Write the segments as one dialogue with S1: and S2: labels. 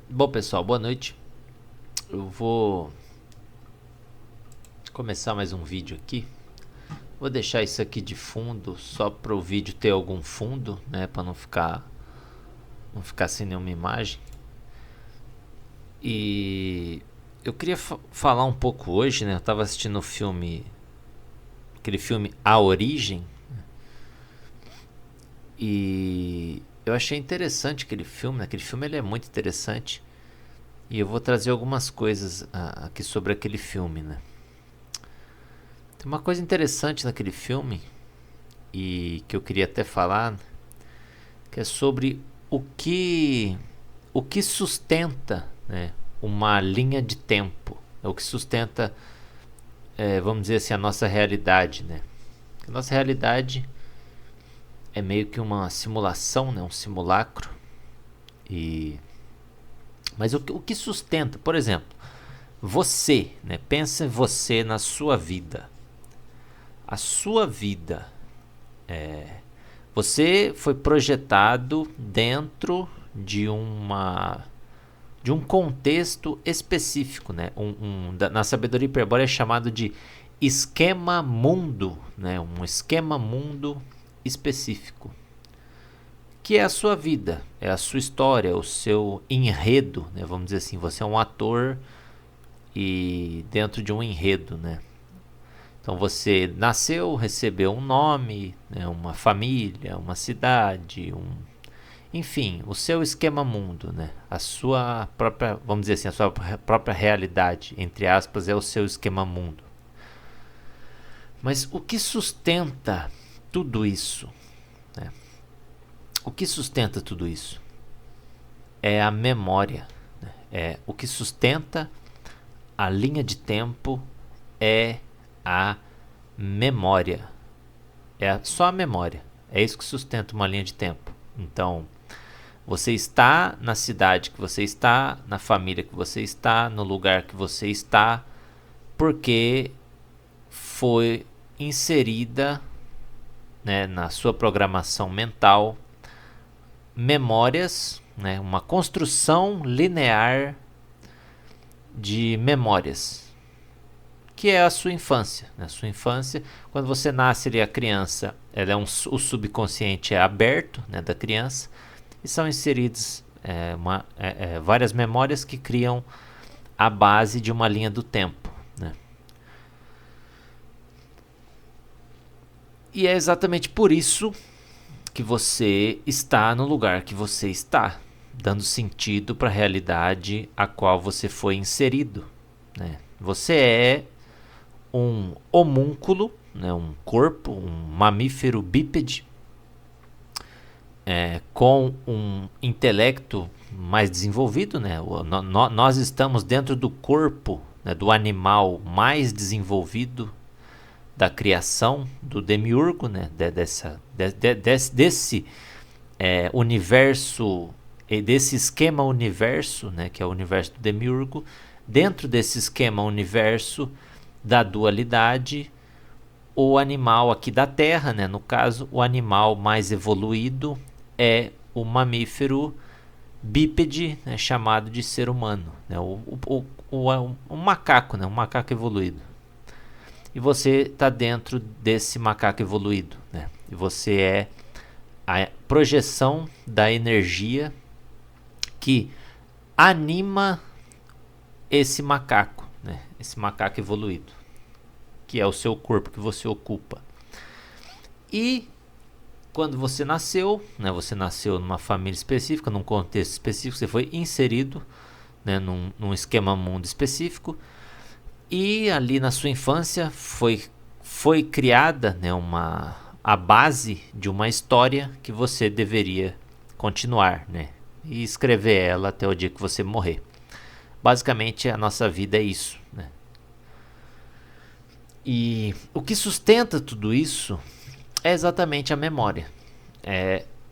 S1: Bom, pessoal, boa noite. Eu vou começar mais um vídeo aqui. Vou deixar isso aqui de fundo só para o vídeo ter algum fundo, né, para não ficar sem nenhuma imagem. E eu queria falar um pouco hoje, né? Eu estava assistindo aquele filme A Origem, e eu achei interessante aquele filme, né? Aquele filme ele é muito interessante. E eu vou trazer algumas coisas aqui sobre aquele filme, né? Tem uma coisa interessante naquele filme e que eu queria até falar, que é sobre o que sustenta, né, uma linha de tempo, é o que sustenta, vamos dizer assim, a nossa realidade, né? A nossa realidade é meio que uma simulação, né, um simulacro. Mas o que sustenta, por exemplo, você, né? Pensa em você na sua vida. A sua vida, você foi projetado dentro de um contexto específico, né? Na sabedoria hiperbórea é chamado de esquema mundo, né? Um esquema mundo específico, que é a sua vida, é a sua história, o seu enredo, né? Vamos dizer assim, você é um ator e dentro de um enredo, né? Então você nasceu, recebeu um nome, né, uma família, uma cidade, enfim, o seu esquema mundo, né? A sua própria, vamos dizer assim, a sua própria realidade, entre aspas, é o seu esquema mundo. Mas o que sustenta tudo isso, né? O que sustenta tudo isso é a memória, né? O que sustenta a linha de tempo é a memória. É só a memória. É isso que sustenta uma linha de tempo. Então, você está na cidade que você está, na família que você está, no lugar que você está, porque foi inserida, né, na sua programação mental memórias, né, uma construção linear de memórias, que é a sua infância. Na sua infância, quando você nasce, a criança, o subconsciente é aberto, né, da criança, e são inseridos várias memórias que criam a base de uma linha do tempo, né? E é exatamente por isso que você está no lugar que você está, dando sentido para a realidade a qual você foi inserido, né? Você é um homúnculo, né, um corpo, um mamífero bípede, com um intelecto mais desenvolvido, né? Nós estamos dentro do corpo, né, do animal mais desenvolvido da criação do demiurgo, né? Desse universo, desse esquema universo, né? Que é o universo do demiurgo. Dentro desse esquema universo da dualidade, o animal aqui da Terra, né, no caso, o animal mais evoluído é o mamífero bípede, né, chamado de ser humano, né, o macaco, né, um macaco evoluído. E você está dentro desse macaco evoluído, né, e você é a projeção da energia que anima esse macaco, né, esse macaco evoluído, que é o seu corpo que você ocupa. E quando você nasceu, né, você nasceu numa família específica, num contexto específico, você foi inserido, né, num esquema mundo específico, e ali na sua infância foi criada, né, a base de uma história que você deveria continuar, né, e escrever ela até o dia que você morrer. Basicamente a nossa vida é isso, né? E o que sustenta tudo isso é exatamente a memória.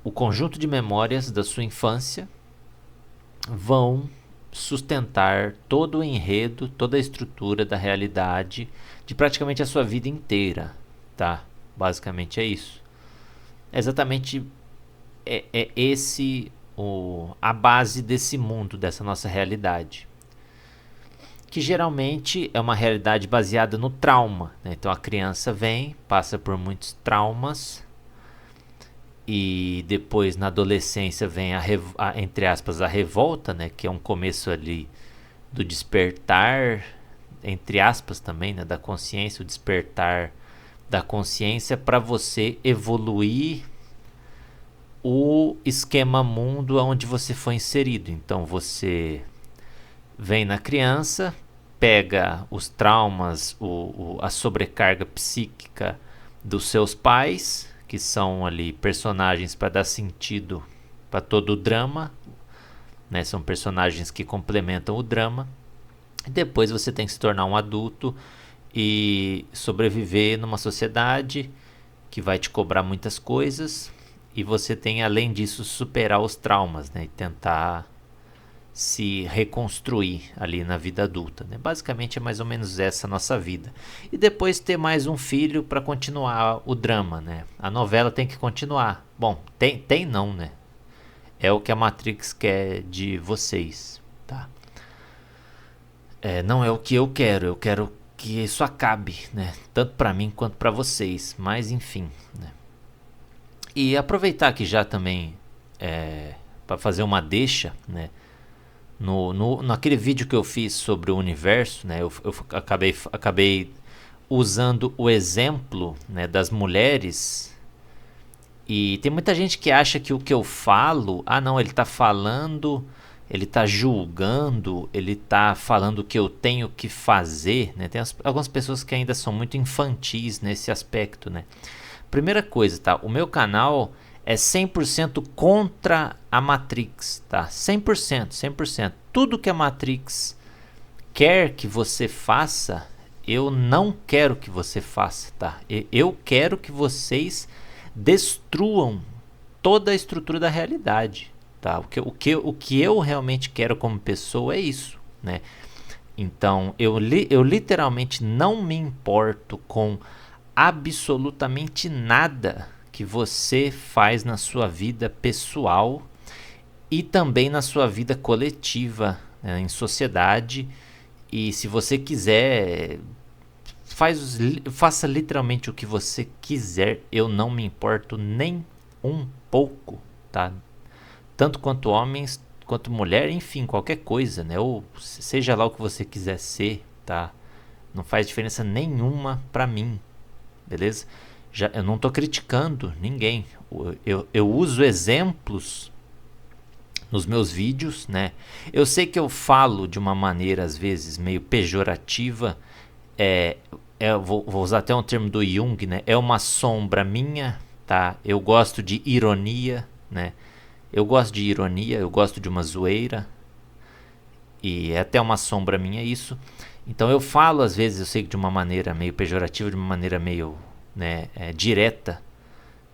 S1: O conjunto de memórias da sua infância vão sustentar todo o enredo, toda a estrutura da realidade de praticamente a sua vida inteira, tá? Basicamente é isso. É exatamente esse a base desse mundo, dessa nossa realidade, que geralmente é uma realidade baseada no trauma, né? Então a criança vem, passa por muitos traumas, e depois na adolescência vem entre aspas, a revolta, né? Que é um começo ali do despertar, entre aspas também, né? Da consciência, o despertar da consciência para você evoluir o esquema mundo onde você foi inserido. Então você vem na criança, pega os traumas, a sobrecarga psíquica dos seus pais, que são ali personagens para dar sentido para todo o drama, né? São personagens que complementam o drama. E depois você tem que se tornar um adulto e sobreviver numa sociedade que vai te cobrar muitas coisas, e você tem, além disso, superar os traumas, né? E tentar se reconstruir ali na vida adulta, né? Basicamente é mais ou menos essa a nossa vida. E depois ter mais um filho para continuar o drama, né? A novela tem que continuar. Bom, tem não, né? É o que a Matrix quer de vocês, tá? Não é o que eu quero que isso acabe, né? Tanto para mim quanto para vocês, mas enfim, né? E aproveitar aqui já também para fazer uma deixa, né? Naquele vídeo que eu fiz sobre o universo, né? Eu acabei usando o exemplo, né, das mulheres. E tem muita gente que acha que o que eu falo, não, ele está falando, ele está julgando, ele está falando o que eu tenho que fazer, né? Tem algumas pessoas que ainda são muito infantis nesse aspecto, né? Primeira coisa, tá? O meu canal é 100% contra a Matrix, tá? 100%, 100%. Tudo que a Matrix quer que você faça, eu não quero que você faça, tá? Eu quero que vocês destruam toda a estrutura da realidade, tá? O que eu realmente quero como pessoa é isso, né? Então, eu literalmente não me importo com absolutamente nada que você faz na sua vida pessoal e também na sua vida coletiva, né, em sociedade. E se você quiser, faça literalmente o que você quiser, eu não me importo nem um pouco, tá? Tanto quanto homens, quanto mulher, enfim, qualquer coisa, né? Ou seja lá o que você quiser ser, tá? Não faz diferença nenhuma pra mim, beleza? Eu não estou criticando ninguém. Eu uso exemplos nos meus vídeos, né? Eu sei que eu falo de uma maneira às vezes meio pejorativa. Vou usar até um termo do Jung, né? É uma sombra minha, tá? Eu gosto de ironia, né? Eu gosto de ironia, eu gosto de uma zoeira. E é até uma sombra minha isso. Então eu falo às vezes, eu sei que de uma maneira meio pejorativa, de uma maneira meio, né, direta,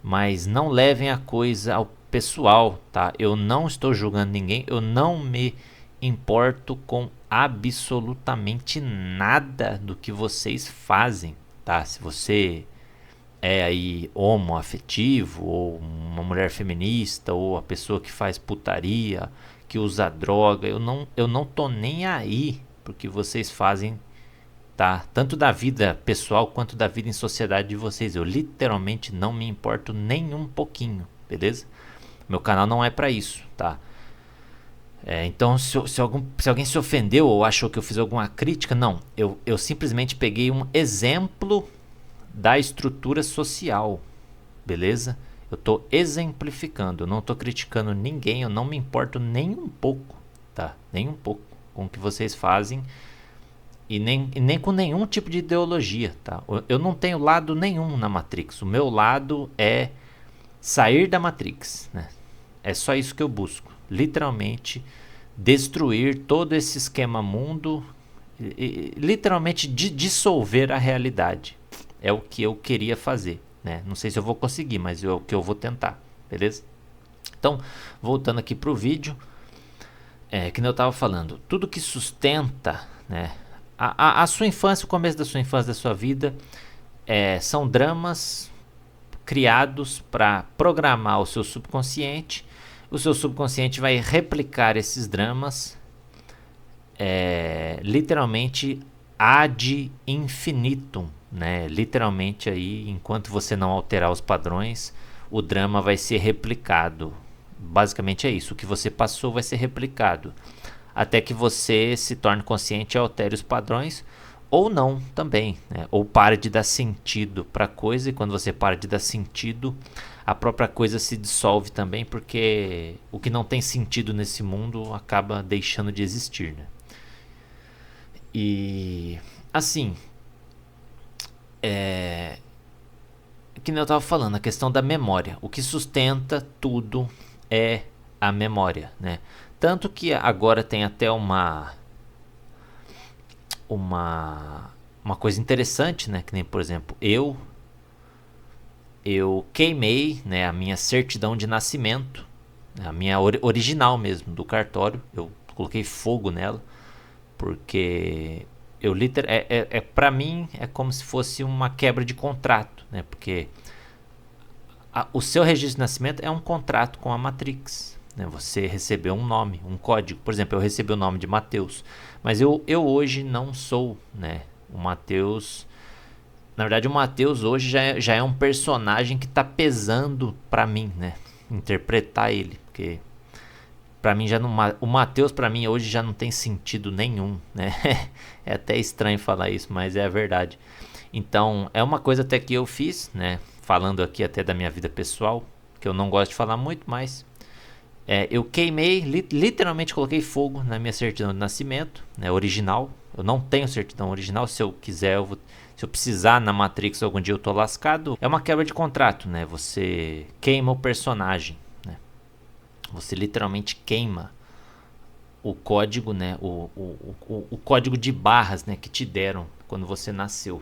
S1: mas não levem a coisa ao pessoal, tá? Eu não estou julgando ninguém, eu não me importo com absolutamente nada do que vocês fazem, tá? Se você é aí homoafetivo, ou uma mulher feminista, ou a pessoa que faz putaria, que usa droga, eu não tô nem aí porque vocês fazem, tá? Tanto da vida pessoal quanto da vida em sociedade de vocês. Eu literalmente não me importo nem um pouquinho, beleza? Meu canal não é pra isso, tá? Então se alguém se ofendeu ou achou que eu fiz alguma crítica, não. Eu simplesmente peguei um exemplo da estrutura social, beleza? Eu tô exemplificando, eu não tô criticando ninguém, eu não me importo nem um pouco, tá? Nem um pouco com o que vocês fazem. E nem com nenhum tipo de ideologia, tá? Eu não tenho lado nenhum na Matrix. O meu lado é sair da Matrix, né? É só isso que eu busco. Literalmente destruir todo esse esquema mundo, literalmente dissolver a realidade. É o que eu queria fazer, né? Não sei se eu vou conseguir, mas é o que eu vou tentar, beleza? Então, voltando aqui pro vídeo, que nem eu estava falando, tudo que sustenta, né, a sua infância, o começo da sua infância, da sua vida, são dramas criados para programar o seu subconsciente. o seu subconsciente vai replicar esses dramas literalmente ad infinitum, né? Literalmente aí, enquanto você não alterar os padrões, o drama vai ser replicado. Basicamente é isso, o que você passou vai ser replicado, até que você se torne consciente e altere os padrões, ou não também, né? Ou pare de dar sentido para a coisa, e quando você para de dar sentido, a própria coisa se dissolve também, porque o que não tem sentido nesse mundo acaba deixando de existir, né? E assim, que nem eu estava falando, a questão da memória. O que sustenta tudo é a memória, né? Tanto que agora tem até uma coisa interessante, né? Que nem, por exemplo, eu queimei, né, a minha certidão de nascimento, a minha original mesmo, do cartório. Eu coloquei fogo nela, porque para mim é como se fosse uma quebra de contrato, né? Porque o seu registro de nascimento é um contrato com a Matrix, né? Você recebeu um nome, um código. Por exemplo, eu recebi o nome de Mateus, mas eu hoje não sou, né, o Mateus. Na verdade, o Mateus hoje já é um personagem que está pesando para mim, né? Interpretar ele, porque para mim o Mateus para mim hoje já não tem sentido nenhum, né? É até estranho falar isso, mas é a verdade. Então, é uma coisa até que eu fiz, né? Falando aqui até da minha vida pessoal, que eu não gosto de falar muito, mas eu queimei, literalmente coloquei fogo na minha certidão de nascimento, né, original. Eu não tenho certidão original. Se eu quiser, se eu precisar na Matrix algum dia, eu tô lascado. É uma quebra de contrato, né? Você queima o personagem, né? Você literalmente queima o código, né? O código de barras, né, que te deram quando você nasceu.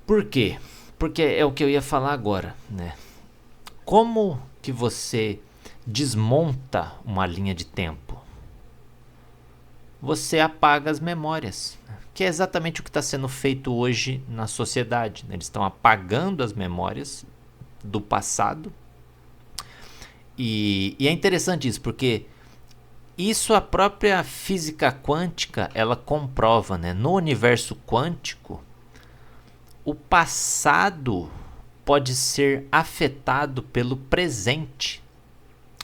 S1: Por quê? Porque é o que eu ia falar agora, né? Como que você desmonta uma linha de tempo? Você apaga as memórias, que é exatamente o que está sendo feito hoje na sociedade, né? Eles estão apagando as memórias do passado. E é interessante isso, porque isso a própria física quântica ela comprova, né? No universo quântico, o passado pode ser afetado pelo presente.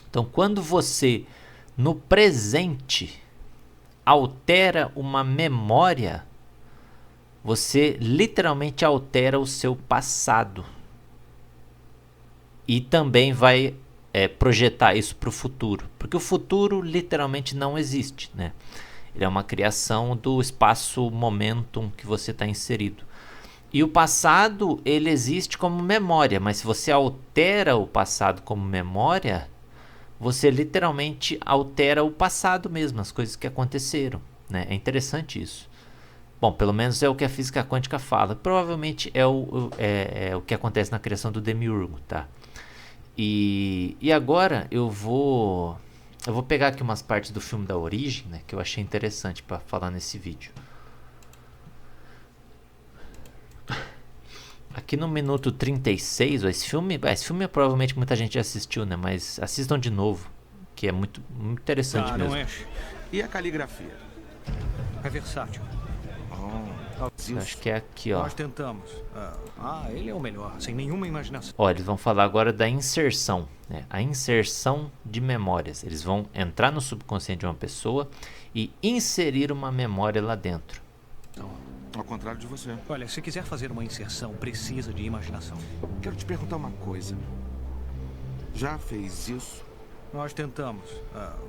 S1: Então, quando você, no presente, altera uma memória, você literalmente altera o seu passado. E também vai projetar isso para o futuro. Porque o futuro literalmente não existe, né? Ele é uma criação do espaço-momentum que você está inserido. E o passado, ele existe como memória, mas se você altera o passado como memória, você literalmente altera o passado mesmo, as coisas que aconteceram, né? É interessante isso. Bom, pelo menos é o que a física quântica fala. Provavelmente é o que acontece na criação do Demiurgo, tá? E agora eu vou pegar aqui umas partes do filme da Origem, né, que eu achei interessante para falar nesse vídeo. Aqui no minuto 36, ó, esse filme provavelmente muita gente já assistiu, né? Mas assistam de novo, que é muito, muito interessante mesmo.
S2: E a caligrafia?
S3: É versátil.
S1: Eu acho que é aqui, ó.
S3: Nós tentamos. Ele é o melhor, sem nenhuma imaginação.
S1: Ó, eles vão falar agora da inserção, né? A inserção de memórias. Eles vão entrar no subconsciente de uma pessoa e inserir uma memória lá dentro.
S2: Ao contrário de você.
S3: Olha, se quiser fazer uma inserção, precisa de imaginação.
S2: Quero te perguntar uma coisa. Já fez isso?
S3: Nós tentamos.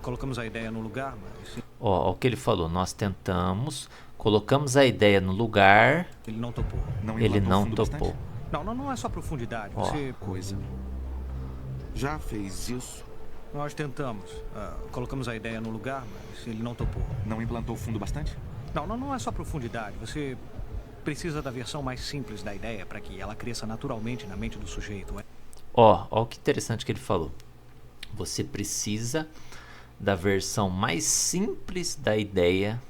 S3: Colocamos a ideia no lugar, mas...
S1: Ó, o que ele falou. Nós tentamos, colocamos a ideia no lugar...
S3: Ele não topou.
S1: Ele não topou.
S3: Não é só profundidade.
S1: Ó.
S3: Você...
S2: Coisa. Já fez isso?
S3: Nós tentamos. Colocamos a ideia no lugar, mas ele não topou.
S2: Não implantou fundo bastante?
S3: Não é só profundidade. Você precisa da versão mais simples da ideia para que ela cresça naturalmente na mente do sujeito.
S1: Ó que interessante que ele falou. Você precisa da versão mais simples da ideia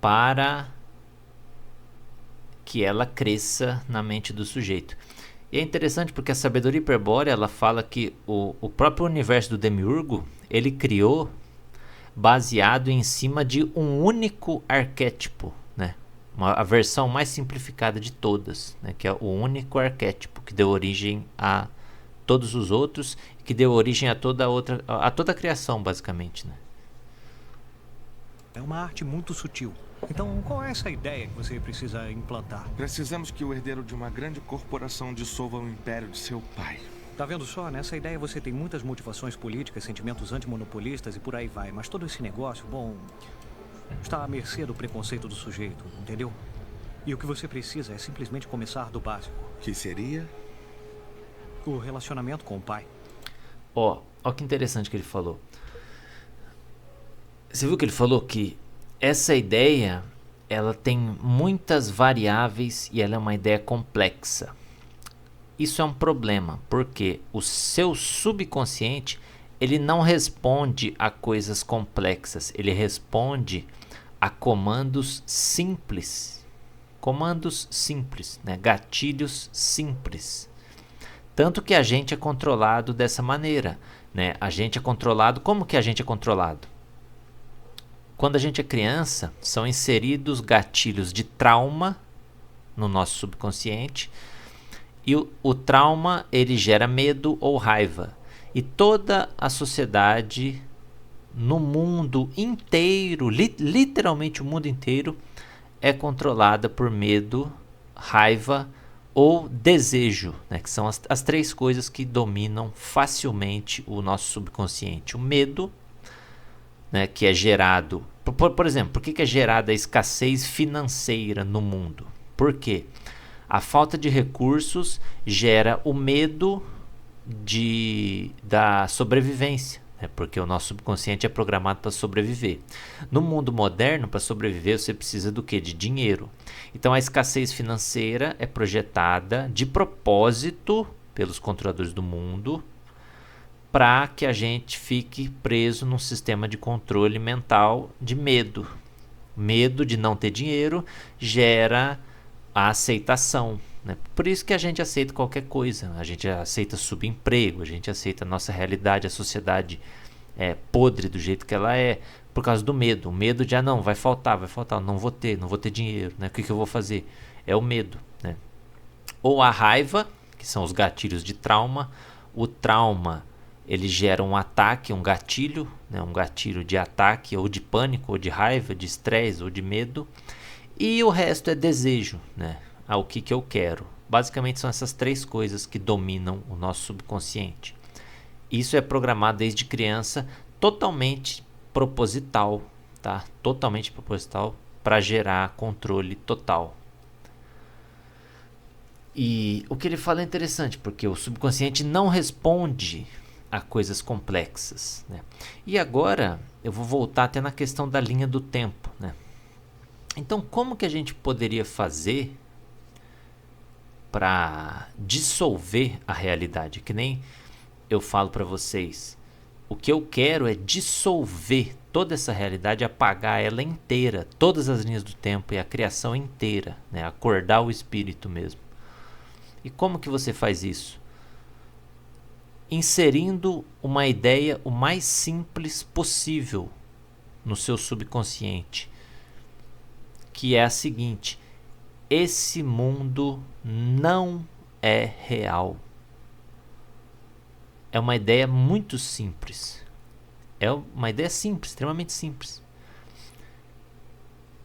S1: para que ela cresça na mente do sujeito. E é interessante porque a sabedoria hiperbórea, ela fala que o próprio universo do Demiurgo, ele criou baseado em cima de um único arquétipo, né? A versão mais simplificada de todas, né? Que é o único arquétipo que deu origem a todos os outros, que deu origem a toda a criação, basicamente, né?
S3: É uma arte muito sutil. Então, qual é essa ideia que você precisa implantar?
S2: Precisamos que o herdeiro de uma grande corporação dissolva o império de seu pai.
S3: Tá vendo só? Nessa ideia você tem muitas motivações políticas, sentimentos antimonopolistas e por aí vai. Mas todo esse negócio, bom, está à mercê do preconceito do sujeito, entendeu? E o que você precisa é simplesmente começar do básico.
S2: Que seria?
S3: O relacionamento com o pai.
S1: Ó que interessante que ele falou. Você viu que ele falou que essa ideia, ela tem muitas variáveis e ela é uma ideia complexa. Isso é um problema, porque o seu subconsciente, ele não responde a coisas complexas, ele responde a comandos simples. Comandos simples, né? Gatilhos simples. Tanto que a gente é controlado dessa maneira, né? A gente é controlado, como que a gente é controlado? Quando a gente é criança, são inseridos gatilhos de trauma no nosso subconsciente. E o trauma, ele gera medo ou raiva. E toda a sociedade, no mundo inteiro, literalmente o mundo inteiro, é controlada por medo, raiva ou desejo, né? Que são as três coisas que dominam facilmente o nosso subconsciente. O medo, né, que é gerado... Por exemplo, por que é gerada a escassez financeira no mundo? Por quê? A falta de recursos gera o medo da sobrevivência, né? Porque o nosso subconsciente é programado para sobreviver. No mundo moderno, para sobreviver, você precisa do quê? De dinheiro. Então a escassez financeira é projetada de propósito pelos controladores do mundo para que a gente fique preso num sistema de controle mental de medo. Medo de não ter dinheiro gera a aceitação, né? Por isso que a gente aceita qualquer coisa. A gente aceita subemprego, a gente aceita a nossa realidade, a sociedade é podre do jeito que ela é, por causa do medo. O medo de, não, vai faltar, não vou ter dinheiro, né? O que eu vou fazer? É o medo, né? Ou a raiva, que são os gatilhos de trauma. O trauma, ele gera um ataque, um gatilho, né? Um gatilho de ataque, ou de pânico, ou de raiva, de estresse, ou de medo. E o resto é desejo, né? O que eu quero. Basicamente são essas três coisas que dominam o nosso subconsciente. Isso é programado desde criança, totalmente proposital, tá? Totalmente proposital para gerar controle total. E o que ele fala é interessante, porque o subconsciente não responde a coisas complexas, né? E agora eu vou voltar até na questão da linha do tempo, né? Então, como que a gente poderia fazer para dissolver a realidade? Que nem eu falo para vocês, o que eu quero é dissolver toda essa realidade, apagar ela inteira, todas as linhas do tempo e a criação inteira, né? Acordar o espírito mesmo. E como que você faz isso? Inserindo uma ideia o mais simples possível no seu subconsciente, que é a seguinte: esse mundo não é real. É uma ideia muito simples. É uma ideia simples, extremamente simples.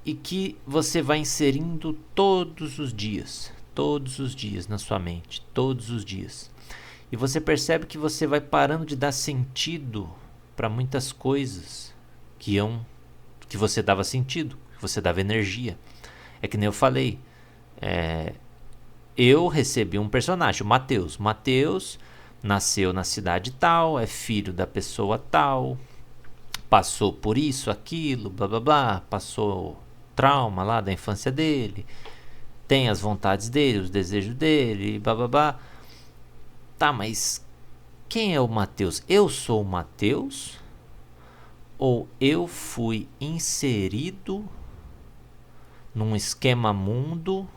S1: E que você vai inserindo todos os dias na sua mente, todos os dias. E você percebe que você vai parando de dar sentido para muitas coisas que você dava sentido, que você dava energia. É que nem eu falei, eu recebi um personagem, o Mateus. Mateus nasceu na cidade tal, é filho da pessoa tal, passou por isso, aquilo, blá blá blá, passou trauma lá da infância dele, tem as vontades dele, os desejos dele, blá blá blá. Tá, mas quem é o Mateus? Eu sou o Mateus? Ou eu fui inserido num esquema mundo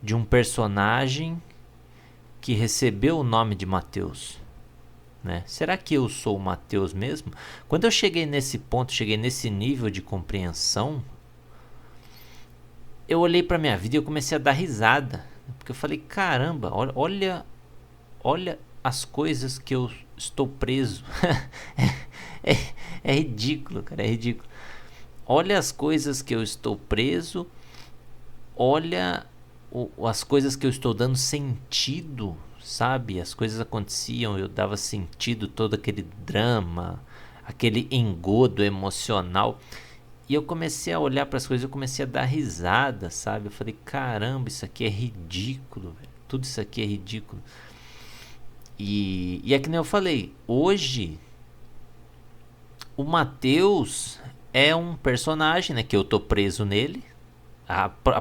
S1: de um personagem que recebeu o nome de Mateus, né? Será que eu sou o Mateus mesmo? Quando eu cheguei nesse ponto, cheguei nesse nível de compreensão, eu olhei para minha vida e eu comecei a dar risada, porque eu falei, caramba, olha as coisas que eu estou preso. É ridículo, cara, é ridículo. Olha as coisas que eu estou preso, olha as coisas que eu estou dando sentido, sabe? As coisas aconteciam, eu dava sentido, todo aquele drama, aquele engodo emocional. E eu comecei a olhar para as coisas, eu comecei a dar risada, sabe? Eu falei, caramba, isso aqui é ridículo, velho. Tudo isso aqui é ridículo. E é que nem eu falei, hoje o Mateus é um personagem, né, que eu tô preso nele.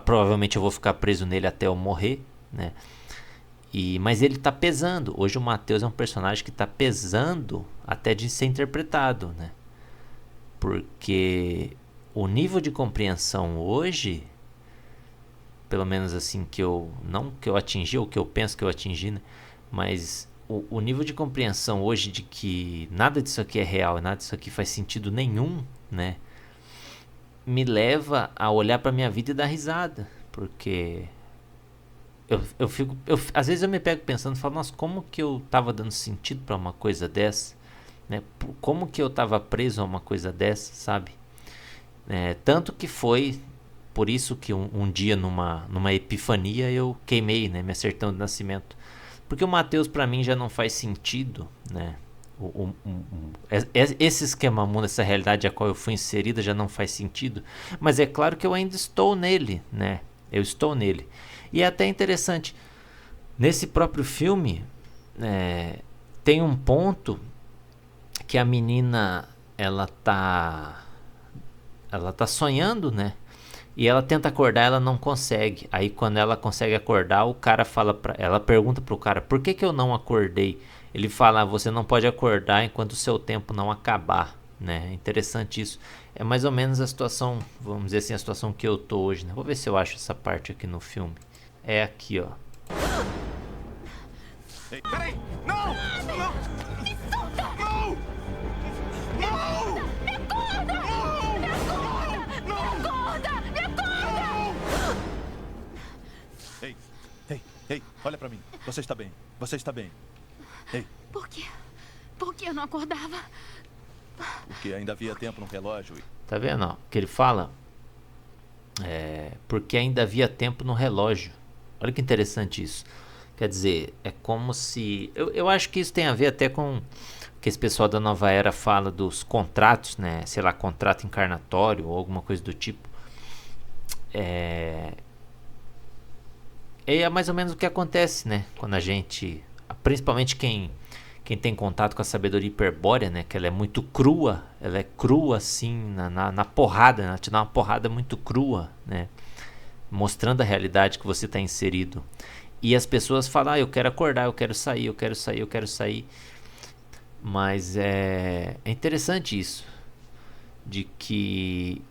S1: Provavelmente eu vou ficar preso nele até eu morrer, né? Mas ele tá pesando. Hoje o Mateus é um personagem que tá pesando até de ser interpretado, né? Porque o nível de compreensão hoje, pelo menos assim não que eu atingi, ou que eu penso que eu atingi, né? Mas o nível de compreensão hoje de que nada disso aqui é real, nada disso aqui faz sentido nenhum, né? Me leva a olhar para minha vida e dar risada, porque às vezes eu me pego pensando, falo, nossa, como que eu tava dando sentido para uma coisa dessa, né? Como que eu tava preso a uma coisa dessa, sabe? Tanto que foi por isso que um dia numa epifania eu queimei, né, minha certidão de nascimento, porque o Mateus para mim já não faz sentido, né? Esse esquema mundo, essa realidade a qual eu fui inserida já não faz sentido, mas é claro que eu ainda estou nele, né? Eu estou nele. E é até interessante, nesse próprio filme tem um ponto que a menina ela tá sonhando, né? E ela tenta acordar, ela não consegue. Aí quando ela consegue acordar, o cara ela pergunta pro cara, por que eu não acordei? Ele fala, você não pode acordar enquanto o seu tempo não acabar, né? É interessante isso. É mais ou menos a situação, vamos dizer assim, a situação que eu tô hoje, né? Vou ver se eu acho essa parte aqui no filme. É aqui, ó.
S2: Ei, peraí! Não! Não! Me solta! Não! Não! Me acorda! Não! Me acorda! Me acorda!
S4: Ei, olha pra mim. Você está bem. Você está bem. Ei.
S5: Por quê? Por que eu não acordava?
S4: Porque ainda havia tempo no relógio.
S1: Tá vendo, ó? Que ele fala porque ainda havia tempo no relógio. Olha que interessante isso. Quer dizer, é como se... Eu acho que isso tem a ver até com que esse pessoal da Nova Era fala dos contratos, né? Sei lá, contrato encarnatório ou alguma coisa do tipo. É mais ou menos o que acontece, né? Quando a gente... Principalmente quem tem contato com a sabedoria hiperbórea, né? Que ela é muito crua. Ela é crua, assim, na porrada. Ela te dá uma porrada muito crua, né? Mostrando a realidade que você está inserido. E as pessoas falam, eu quero acordar, eu quero sair, eu quero sair, eu quero sair. Mas é interessante isso. De que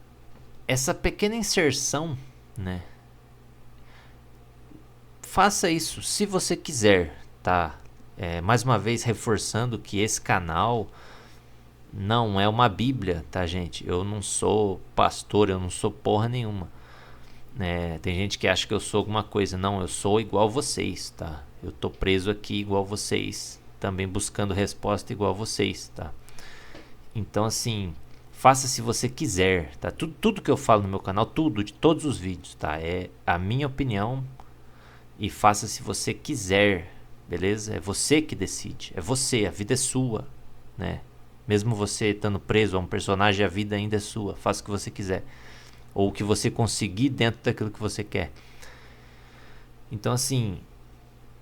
S1: essa pequena inserção, né? Faça isso se você quiser, tá? Mais uma vez reforçando que esse canal não é uma bíblia, tá, gente? Eu não sou pastor, eu não sou porra nenhuma. Tem gente que acha que eu sou alguma coisa. Não, eu sou igual vocês, tá? Eu tô preso aqui igual vocês, também buscando resposta igual vocês, tá? Então, assim, faça se você quiser, tá? Tudo que eu falo no meu canal, de todos os vídeos, tá? É a minha opinião. E faça se você quiser, beleza? É você que decide, é você, a vida é sua, né? Mesmo você estando preso a um personagem, a vida ainda é sua. Faça o que você quiser, ou o que você conseguir dentro daquilo que você quer. Então, assim,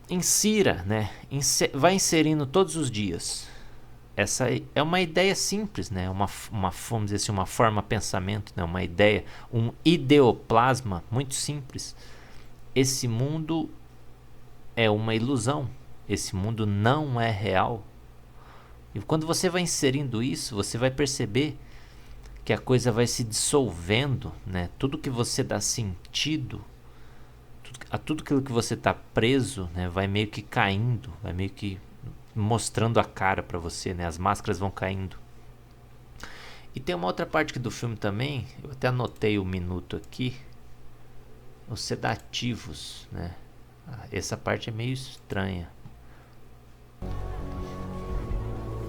S1: insira, né? Vai inserindo todos os dias. Essa é uma ideia simples, né? Vamos dizer assim, uma forma pensamento, né? Uma ideia, um ideoplasma muito simples. Esse mundo é uma ilusão. Esse mundo não é real. E quando você vai inserindo isso, você vai perceber que a coisa vai se dissolvendo, né? Tudo que você dá sentido tudo aquilo que você está preso, né, vai meio que caindo, vai meio que mostrando a cara para você, né, as máscaras vão caindo. E tem uma outra parte aqui do filme também, eu até anotei o minuto aqui, os sedativos, né, essa parte é meio estranha.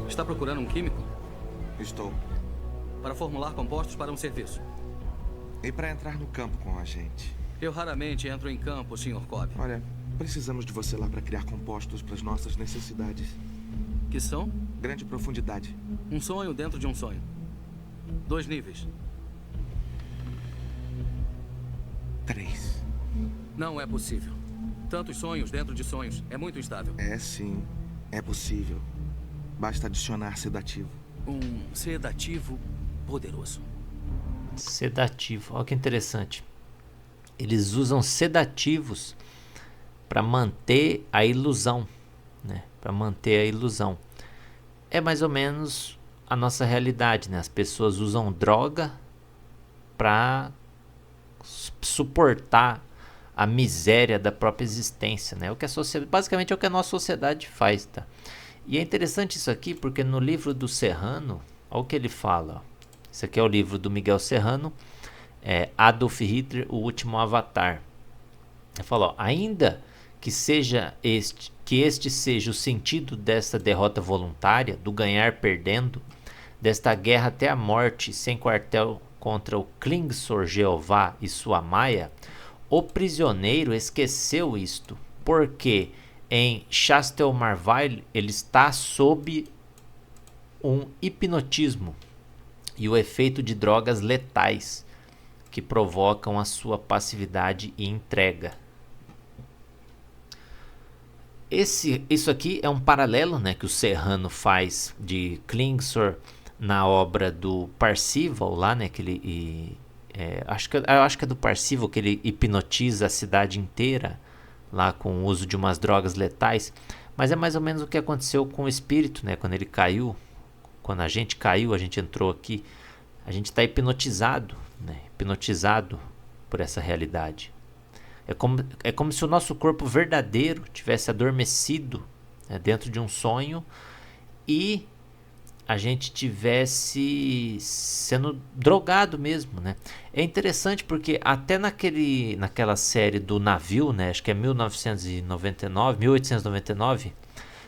S6: Está procurando um químico?
S2: Estou.
S6: Para formular compostos para um serviço.
S2: E para entrar no campo com a gente?
S6: Eu raramente entro em campo, Sr. Cobb.
S2: Olha, precisamos de você lá para criar compostos para as nossas necessidades.
S6: Que são?
S2: Grande profundidade.
S6: Um sonho dentro de um sonho. 2 níveis.
S2: 3.
S6: Não é possível. Tantos sonhos dentro de sonhos. É muito instável.
S2: É sim, é possível. Basta adicionar sedativo.
S6: Um sedativo poderoso.
S1: Sedativo, olha que interessante. Eles usam sedativos para manter a ilusão, né? Para manter a ilusão. É mais ou menos a nossa realidade, né? As pessoas usam droga para suportar a miséria da própria existência, né? O que a sociedade, basicamente é o que a nossa sociedade faz, tá? E é interessante isso aqui porque no livro do Serrano, olha o que ele fala. Ó. Esse aqui é o livro do Miguel Serrano, Adolf Hitler, o último avatar. Ele fala, ó, ainda que este seja o sentido desta derrota voluntária, do ganhar perdendo, desta guerra até a morte sem quartel contra o Klingsor Jeová e sua Maia, o prisioneiro esqueceu isto, porque em Chastelmarville ele está sob um hipnotismo e o efeito de drogas letais que provocam a passividade e entrega. Isso aqui é um paralelo, né, que o Serrano faz de Klingsor na obra do Parzival lá, né, que ele eu acho que é do Parzival que ele hipnotiza a cidade inteira lá com o uso de umas drogas letais, mas é mais ou menos o que aconteceu com o espírito, né, quando ele caiu, quando a gente caiu, a gente entrou aqui, a gente está hipnotizado, né, hipnotizado por essa realidade. É como se o nosso corpo verdadeiro tivesse adormecido, né, dentro de um sonho e a gente tivesse sendo drogado mesmo, né? É interessante porque até naquela série do navio, né? Acho que é 1899,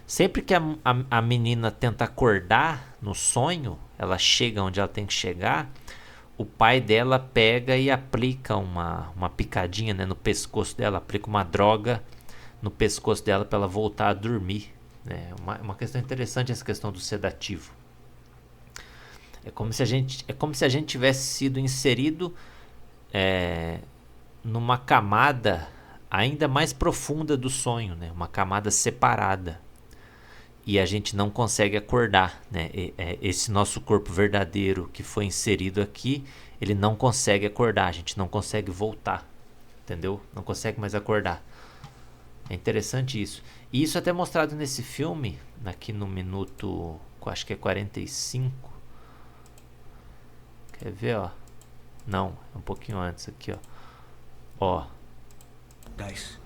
S1: sempre que a menina tenta acordar no sonho, ela chega onde ela tem que chegar, o pai dela pega e aplica uma picadinha, né, no pescoço dela, aplica uma droga no pescoço dela para ela voltar a dormir, né? Uma questão interessante essa questão do sedativo. É como se a gente tivesse sido inserido numa camada ainda mais profunda do sonho, né? Uma camada separada. E a gente não consegue acordar, né? Esse nosso corpo verdadeiro que foi inserido aqui, ele não consegue acordar, a gente não consegue voltar, entendeu? Não consegue mais acordar. É interessante isso. E isso até mostrado nesse filme, aqui no minuto, acho que é 45. Quer ver, ó? Não, é um pouquinho antes aqui, ó. Ó.
S3: 10,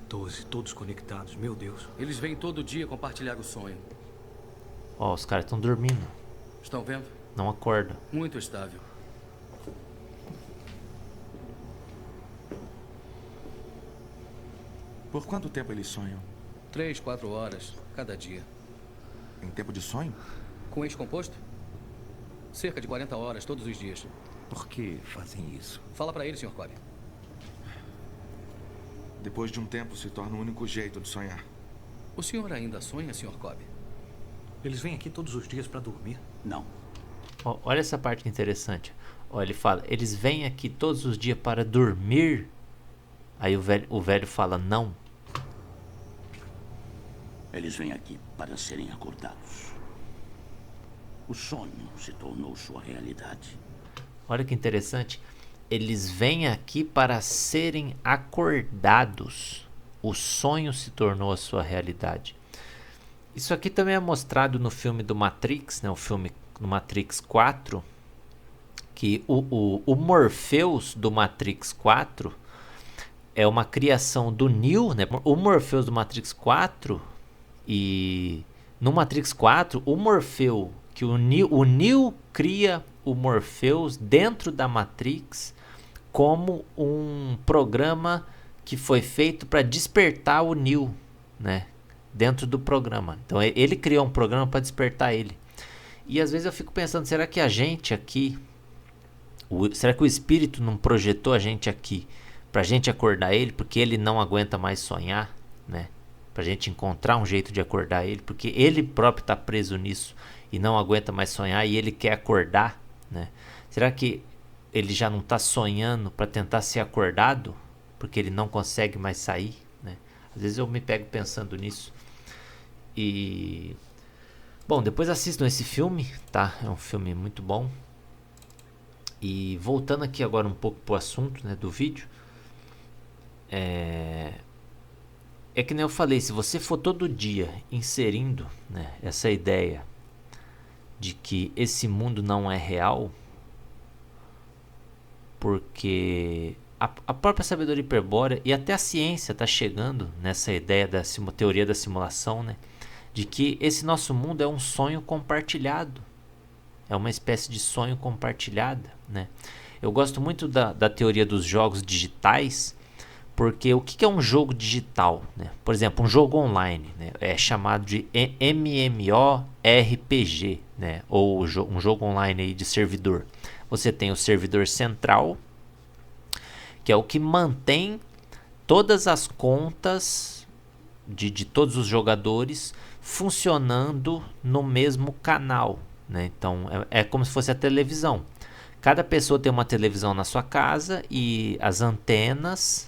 S3: 12, todos conectados, meu Deus.
S6: Eles vêm todo dia compartilhar o sonho.
S1: Ó, os caras estão dormindo.
S6: Estão vendo?
S1: Não acordam.
S6: Muito estável.
S2: Por quanto tempo eles sonham?
S6: 3, 4 horas cada dia.
S2: Em tempo de sonho?
S6: Com ex-composto? Cerca de 40 horas todos os dias.
S2: Por que fazem isso?
S6: Fala pra ele, Sr. Cobb.
S2: Depois de um tempo se torna o único jeito de sonhar.
S6: O senhor ainda sonha, Sr. Cobb?
S3: Eles vêm aqui todos os dias para dormir?
S7: Não.
S1: Ó, olha essa parte interessante. Ó, ele fala, eles vêm aqui todos os dias para dormir. Aí o velho fala, não.
S7: Eles vêm aqui para serem acordados. O sonho se tornou sua realidade.
S1: Olha que interessante. Eles vêm aqui para serem acordados. O sonho se tornou a sua realidade. Isso aqui também é mostrado no filme do Matrix, né? O filme do Matrix 4. Que o Morpheus do Matrix 4 é uma criação do Neo, né? O Morpheus do Matrix 4, e no Matrix 4, o Morpheu, que o Neo cria o Morpheus dentro da Matrix como um programa que foi feito para despertar o Neo, né? Dentro do programa. Então ele criou um programa para despertar ele. E às vezes eu fico pensando, será que a gente aqui, será que o espírito não projetou a gente aqui pra gente acordar ele, porque ele não aguenta mais sonhar, né? Pra gente encontrar um jeito de acordar ele, porque ele próprio tá preso nisso e não aguenta mais sonhar e ele quer acordar, né? Será que ele já não tá sonhando para tentar ser acordado, porque ele não consegue mais sair, né? Às vezes eu me pego pensando nisso. E bom, depois assistam esse filme, tá? É um filme muito bom. E voltando aqui agora um pouco pro assunto, né, do vídeo, é que nem eu falei, se você for todo dia inserindo, né, essa ideia de que esse mundo não é real, porque a própria sabedoria hiperbórea e até a ciência está chegando nessa ideia da teoria da simulação, né, de que esse nosso mundo é um sonho compartilhado, é uma espécie de sonho compartilhado, né? Eu gosto muito da teoria dos jogos digitais, porque o que é um jogo digital, né? Por exemplo, um jogo online, né? É chamado de MMORPG, né? Ou um jogo online aí de servidor. Você tem o servidor central, que é o que mantém todas as contas de todos os jogadores funcionando no mesmo canal, né? Então é como se fosse a televisão. Cada pessoa tem uma televisão na sua casa e as antenas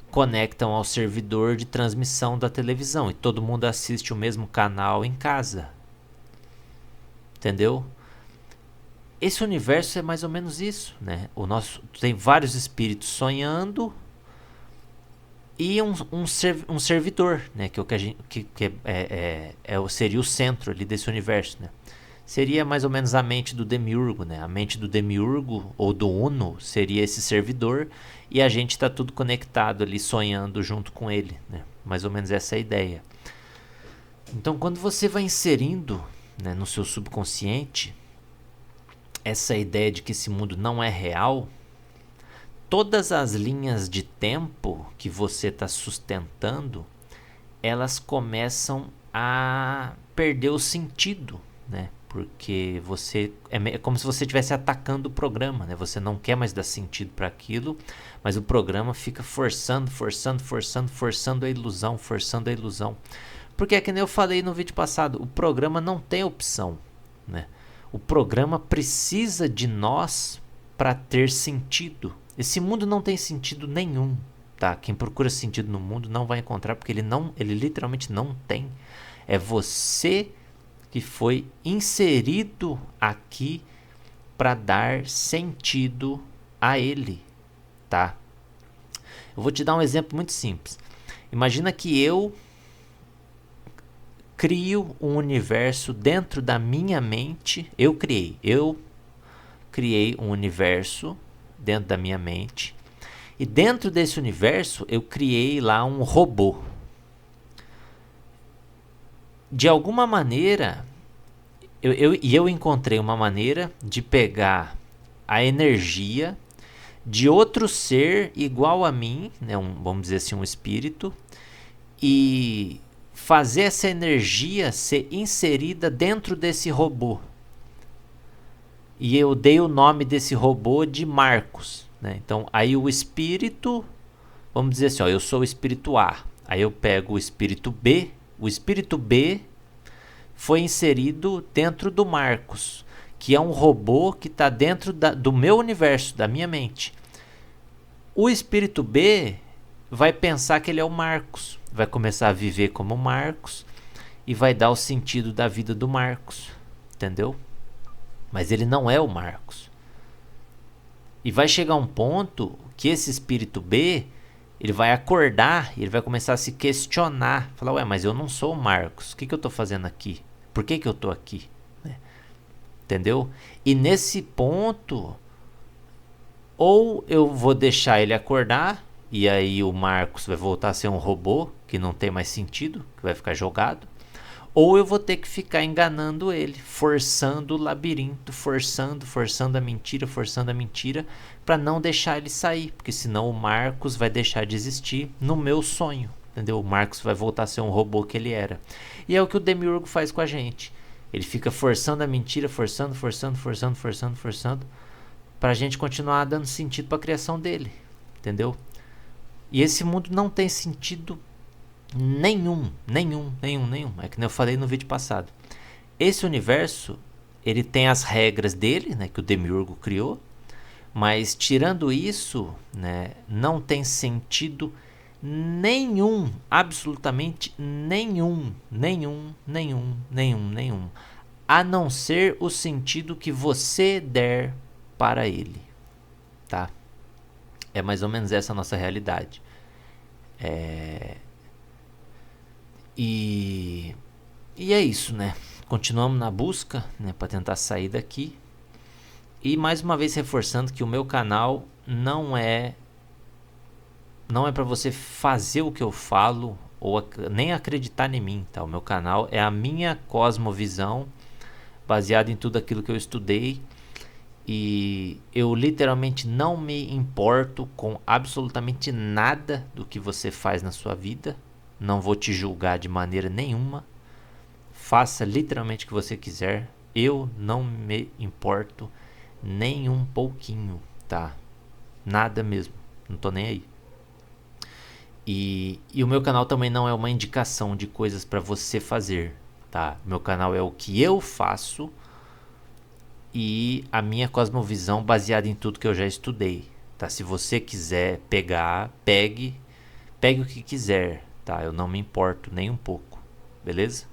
S1: conectam ao servidor de transmissão da televisão e todo mundo assiste o mesmo canal em casa. Entendeu? Esse universo é mais ou menos isso, né? Tem vários espíritos sonhando e um servidor, né? Que é o que a gente, seria o centro ali desse universo, né? Seria mais ou menos a mente do Demiurgo, né? A mente do Demiurgo ou do Uno seria esse servidor e a gente está tudo conectado ali, sonhando junto com ele, né? Mais ou menos essa é a ideia. Então, quando você vai inserindo, né, no seu subconsciente essa ideia de que esse mundo não é real, todas as linhas de tempo que você está sustentando, elas começam a perder o sentido, né? Porque você é como se você estivesse atacando o programa, né? Você não quer mais dar sentido para aquilo, mas o programa fica forçando a ilusão, Porque é que nem eu falei no vídeo passado, o programa não tem opção, né? O programa precisa de nós para ter sentido. Esse mundo não tem sentido nenhum, tá? Quem procura sentido no mundo não vai encontrar, porque ele literalmente não tem. É você que foi inserido aqui para dar sentido a ele, tá? Eu vou te dar um exemplo muito simples. Imagina que eu crio um universo dentro da minha mente. Eu criei um universo dentro da minha mente. E dentro desse universo eu criei lá um robô. De alguma maneira, eu encontrei uma maneira de pegar a energia de outro ser igual a mim, né, vamos dizer assim, um espírito, e fazer essa energia ser inserida dentro desse robô. E eu dei o nome desse robô de Marcos, né? Então, aí o espírito, vamos dizer assim, ó, eu sou o espírito A. Aí eu pego o espírito B. O espírito B foi inserido dentro do Marcos, que é um robô que está dentro do meu universo, da minha mente. O espírito B vai pensar que ele é o Marcos, vai começar a viver como Marcos e vai dar o sentido da vida do Marcos, entendeu? Mas ele não é o Marcos. E vai chegar um ponto que esse espírito B, ele vai acordar e ele vai começar a se questionar. Falar, ué, mas eu não sou o Marcos. O que eu estou fazendo aqui? Por que eu estou aqui? Entendeu? E nesse ponto, ou eu vou deixar ele acordar e aí o Marcos vai voltar a ser um robô que não tem mais sentido, que vai ficar jogado, ou eu vou ter que ficar enganando ele, forçando o labirinto, forçando a mentira, para não deixar ele sair, porque senão o Marcos vai deixar de existir no meu sonho, entendeu? O Marcos vai voltar a ser um robô que ele era. E é o que o Demiurgo faz com a gente. Ele fica forçando a mentira, forçando, pra gente continuar dando sentido pra criação dele, entendeu? E esse mundo não tem sentido nenhum. É que nem eu falei no vídeo passado. Esse universo, ele tem as regras dele, né, que o Demiurgo criou, mas tirando isso, né, não tem sentido nenhum, absolutamente nenhum, a não ser o sentido que você der para ele, tá? É mais ou menos essa a nossa realidade. E é isso, né? Continuamos na busca, né, para tentar sair daqui. E mais uma vez reforçando que o meu canal não é para você fazer o que eu falo ou nem acreditar em mim, tá? O meu canal é a minha cosmovisão baseada em tudo aquilo que eu estudei, e eu literalmente não me importo com absolutamente nada do que você faz na sua vida. Não vou te julgar de maneira nenhuma. Faça literalmente o que você quiser. Eu não me importo nem um pouquinho, tá? Nada mesmo. Não tô nem aí. E o meu canal também não é uma indicação de coisas para você fazer, tá? Meu canal é o que eu faço e a minha cosmovisão baseada em tudo que eu já estudei, tá? Se você quiser pegar, pegue o que quiser, tá? Eu não me importo nem um pouco, beleza?